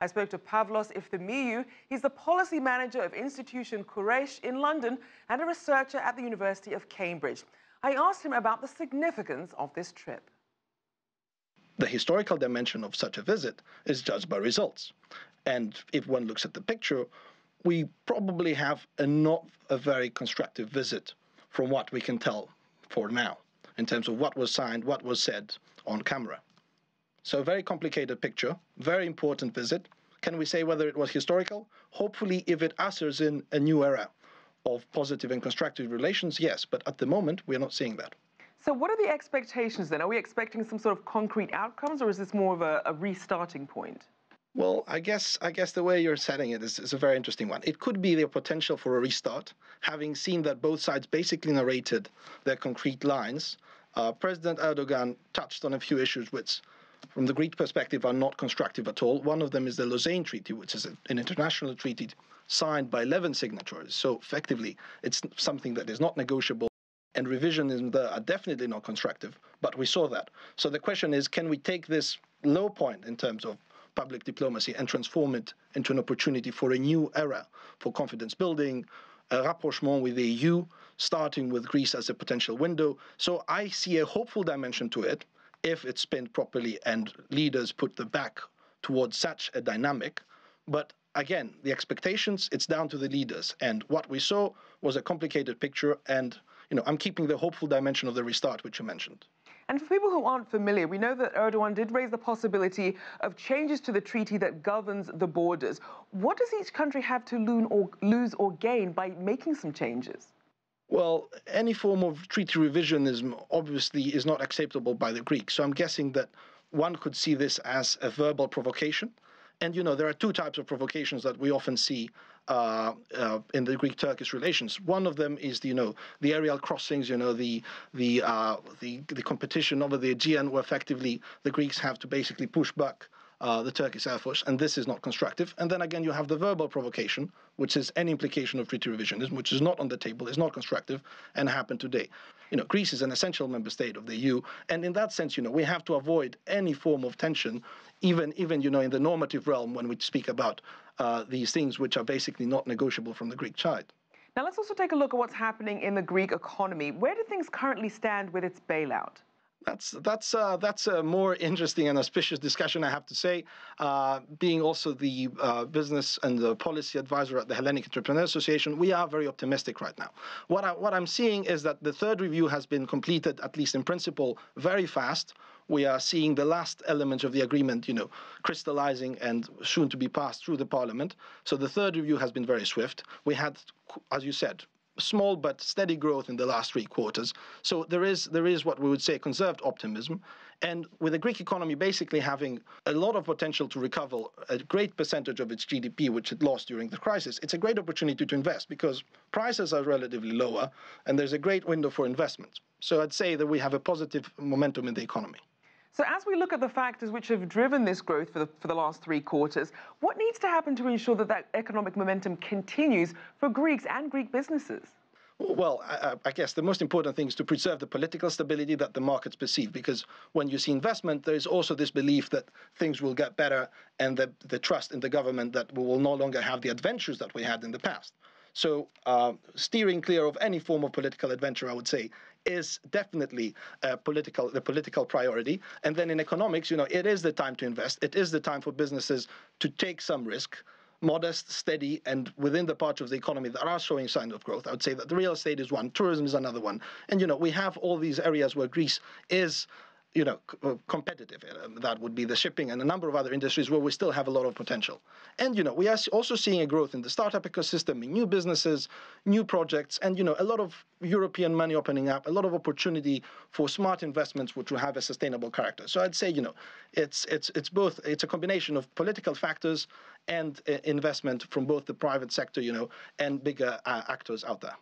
I spoke to Pavlos Efthymiou. He's the policy manager of Institution Quraysh in London and a researcher at the University of Cambridge. I asked him about the significance of this trip. The historical dimension of such a visit is judged by results. And if one looks at the picture, we probably have not a very constructive visit from what we can tell for now, in terms of what was signed, what was said on camera. So a very complicated picture, very important visit. Can we say whether it was historical? Hopefully, if it ushers in a new era of positive and constructive relations, yes. But at the moment, we're not seeing that. So what are the expectations then? Are we expecting some sort of concrete outcomes, or is this more of a restarting point? Well, I guess the way you're setting it is a very interesting one. It could be the potential for a restart, having seen that both sides basically narrated their concrete lines. President Erdogan touched on a few issues which, from the Greek perspective, are not constructive at all. One of them is the Lausanne Treaty, which is an international treaty signed by 11 signatories. So effectively, it's something that is not negotiable. And revisionism there are definitely not constructive, but we saw that. So the question is, can we take this low point in terms of public diplomacy and transform it into an opportunity for a new era for confidence building, a rapprochement with the EU, starting with Greece as a potential window. So I see a hopeful dimension to it if it's spinned properly and leaders put the back towards such a dynamic. But again, the expectations, it's down to the leaders. And what we saw was a complicated picture. And, I'm keeping the hopeful dimension of the restart, which you mentioned. And for people who aren't familiar, we know that Erdogan did raise the possibility of changes to the treaty that governs the borders. What does each country have to lose or gain by making some changes? Well, any form of treaty revisionism obviously is not acceptable by the Greeks. So I'm guessing that one could see this as a verbal provocation. And, there are two types of provocations that we often see in the Greek-Turkish relations. One of them is, the aerial crossings, the competition over the Aegean, where effectively the Greeks have to basically push back the Turkish Air Force, and this is not constructive. And then again, you have the verbal provocation, which is any implication of treaty revisionism, which is not on the table, is not constructive, and happened today. Greece is an essential member state of the EU, and in that sense, we have to avoid any form of tension, even in the normative realm when we speak about these things which are basically not negotiable from the Greek side. Now, let's also take a look at what's happening in the Greek economy. Where do things currently stand with its bailout? That's a more interesting and auspicious discussion, I have to say. Being also the business and the policy advisor at the Hellenic Entrepreneurs Association, we are very optimistic right now. What I'm seeing is that the third review has been completed, at least in principle, very fast. We are seeing the last elements of the agreement, crystallizing and soon to be passed through the parliament. So the third review has been very swift. We had, as you said, small but steady growth in the last 3 quarters. So there is what we would say conserved optimism. And with the Greek economy basically having a lot of potential to recover a great percentage of its GDP, which it lost during the crisis, it's a great opportunity to invest because prices are relatively lower and there's a great window for investment. So I'd say that we have a positive momentum in the economy. So as we look at the factors which have driven this growth for the last 3 quarters, what needs to happen to ensure that economic momentum continues for Greeks and Greek businesses? Well, I guess the most important thing is to preserve the political stability that the markets perceive, because when you see investment, there is also this belief that things will get better and the trust in the government that we will no longer have the adventures that we had in the past. So steering clear of any form of political adventure, I would say, is definitely the political priority. And then in economics, it is the time to invest. It is the time for businesses to take some risk, modest, steady, and within the parts of the economy that are showing signs of growth. I would say that the real estate is one, tourism is another one. And, we have all these areas where Greece is competitive. That would be the shipping and a number of other industries where we still have a lot of potential. And, we are also seeing a growth in the startup ecosystem, in new businesses, new projects, and, a lot of European money opening up, a lot of opportunity for smart investments which will have a sustainable character. So I'd say, it's both, it's a combination of political factors and investment from both the private sector, and bigger actors out there.